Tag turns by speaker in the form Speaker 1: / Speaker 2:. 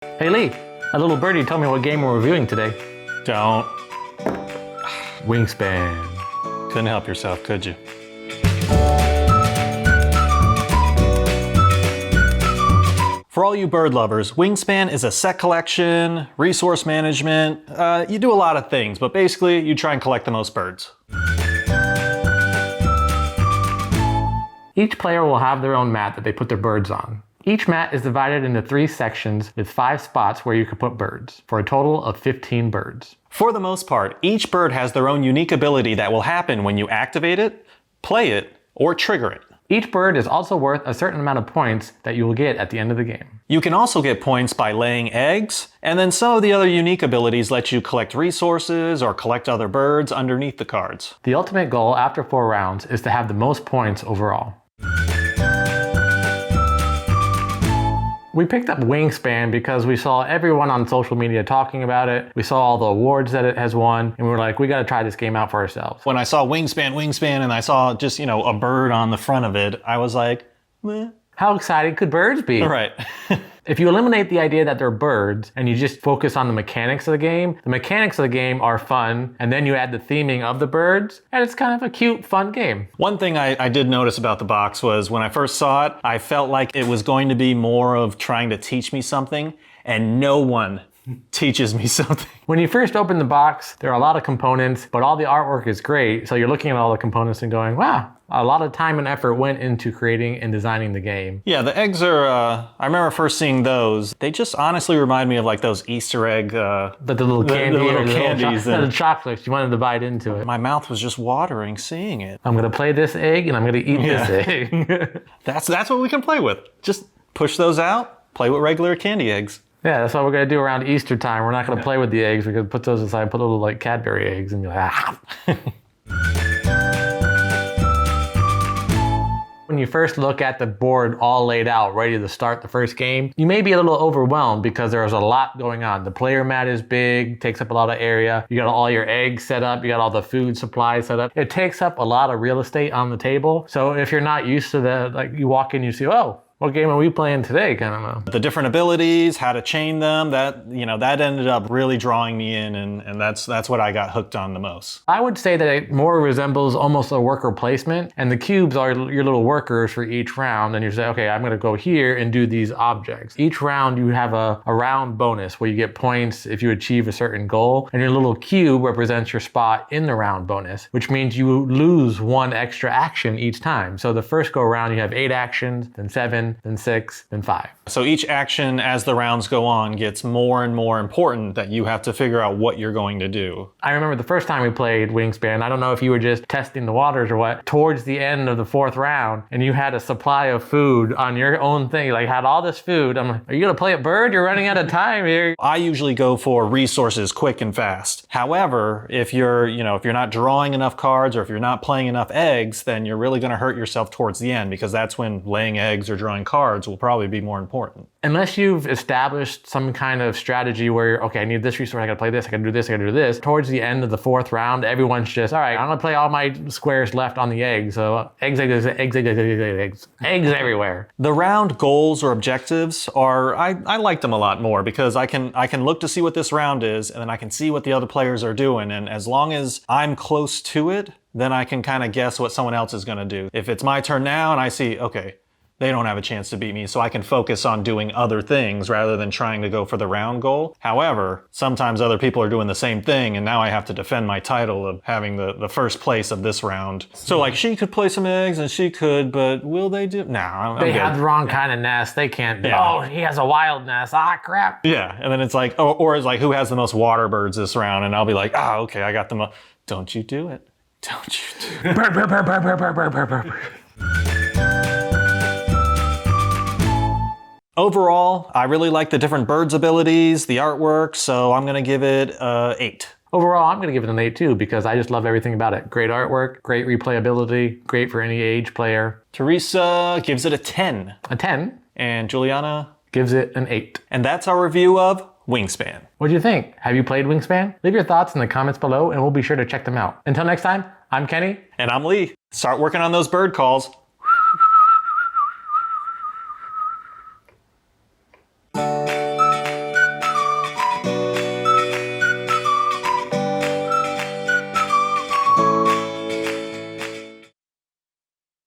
Speaker 1: Hey Lee, a little birdie told me what game we're reviewing today.
Speaker 2: Don't.
Speaker 1: Wingspan.
Speaker 2: Couldn't help yourself, could you? For all you bird lovers, Wingspan is a set collection, resource management. You do a lot of things, but basically you try and collect the most birds.
Speaker 1: Each player will have their own mat that they put their birds on. Each mat is divided into 3 sections with 5 spots where you can put birds, for a total of 15 birds.
Speaker 2: For the most part, each bird has their own unique ability that will happen when you activate it, play it, or trigger it.
Speaker 1: Each bird is also worth a certain amount of points that you will get at the end of the game.
Speaker 2: You can also get points by laying eggs, and then some of the other unique abilities let you collect resources or collect other birds underneath the cards.
Speaker 1: The ultimate goal after 4 rounds is to have the most points overall. We picked up Wingspan because we saw everyone on social media talking about it. We saw all the awards that it has won, and we were like, we gotta try this game out for ourselves.
Speaker 2: When I saw Wingspan, and I saw just, a bird on the front of it, I was like, meh.
Speaker 1: How exciting could birds be?
Speaker 2: Right.
Speaker 1: If you eliminate the idea that they're birds and you just focus on the mechanics of the mechanics of the game are fun, and then you add the theming of the birds, and it's kind of a cute, fun game.
Speaker 2: One thing I did notice about the box was when I first saw it, I felt like it was going to be more of trying to teach me something, and no one teaches me something.
Speaker 1: When you first open the box, there are a lot of components, but all the artwork is great, so you're looking at all the components and going, wow, a lot of time and effort went into creating and designing the game.
Speaker 2: Yeah, the eggs are, I remember first seeing those. They just honestly remind me of like those Easter egg...
Speaker 1: the little candy,
Speaker 2: the little candies.
Speaker 1: The chocolates, you wanted to bite into it.
Speaker 2: My mouth was just watering seeing it.
Speaker 1: I'm gonna play this egg and I'm gonna eat this egg.
Speaker 2: That's what we can play with. Just push those out, play with regular candy eggs.
Speaker 1: Yeah, that's what we're gonna do around Easter time. We're not gonna play with the eggs. We're gonna put those aside, put little like Cadbury eggs and be like, ah. When you first look at the board all laid out, ready to start the first game, you may be a little overwhelmed because there's a lot going on. The player mat is big, takes up a lot of area. You got all your eggs set up, you got all the food supplies set up. It takes up a lot of real estate on the table. So if you're not used to that, like you walk in, you see, oh, what game are we playing today? Kind of
Speaker 2: the different abilities, how to chain them, that ended up really drawing me in, and that's what I got hooked on the most.
Speaker 1: I would say that it more resembles almost a worker placement, and the cubes are your little workers for each round, and you say, okay, I'm gonna go here and do these objects. Each round you have a round bonus where you get points if you achieve a certain goal, and your little cube represents your spot in the round bonus, which means you lose 1 extra action each time. So the first go around you have 8 actions, then 7, then 6, then 5.
Speaker 2: So each action as the rounds go on gets more and more important that you have to figure out what you're going to do.
Speaker 1: I remember the first time we played Wingspan, I don't know if you were just testing the waters or what, towards the end of the 4th round, and you had a supply of food on your own thing, you had all this food. I'm like, are you gonna play a bird? You're running out of time here.
Speaker 2: I usually go for resources quick and fast. However, if you're not drawing enough cards or if you're not playing enough eggs, then you're really gonna hurt yourself towards the end, because that's when laying eggs or drawing cards will probably be more important.
Speaker 1: Unless you've established some kind of strategy where, okay, I need this resource, I gotta play this, I gotta do this, I gotta do this. Towards the end of the 4th round, everyone's just, all right, I'm gonna play all my squares left on the egg. So eggs everywhere.
Speaker 2: The round goals or objectives are, I like them a lot more because I can look to see what this round is, and then I can see what the other players are doing. And as long as I'm close to it, then I can kind of guess what someone else is gonna do. If it's my turn now and I see, okay, they don't have a chance to beat me, so I can focus on doing other things rather than trying to go for the round goal. However, sometimes other people are doing the same thing, and now I have to defend my title of having the first place of this round. So like, she could play some eggs, and she could, but will they do? Nah, I'm
Speaker 1: They
Speaker 2: good.
Speaker 1: have the wrong kind of nest. They can't, oh, he has a wild nest, crap.
Speaker 2: Yeah, and then it's like, or it's like, who has the most water birds this round? And I'll be like, okay, I got the most. Don't you do it. Don't you do it.
Speaker 1: Burr, burr, burr, burr, burr, burr, burr, burr.
Speaker 2: Overall, I really like the different birds' abilities, the artwork, so I'm gonna give it 8.
Speaker 1: Overall, I'm gonna give it an 8 too, because I just love everything about it. Great artwork, great replayability, great for any age player.
Speaker 2: Teresa gives it a 10.
Speaker 1: A 10.
Speaker 2: And Juliana
Speaker 1: gives it an 8.
Speaker 2: And that's our review of Wingspan.
Speaker 1: What do you think? Have you played Wingspan? Leave your thoughts in the comments below and we'll be sure to check them out. Until next time, I'm Kenny.
Speaker 2: And I'm Lee. Start working on those bird calls.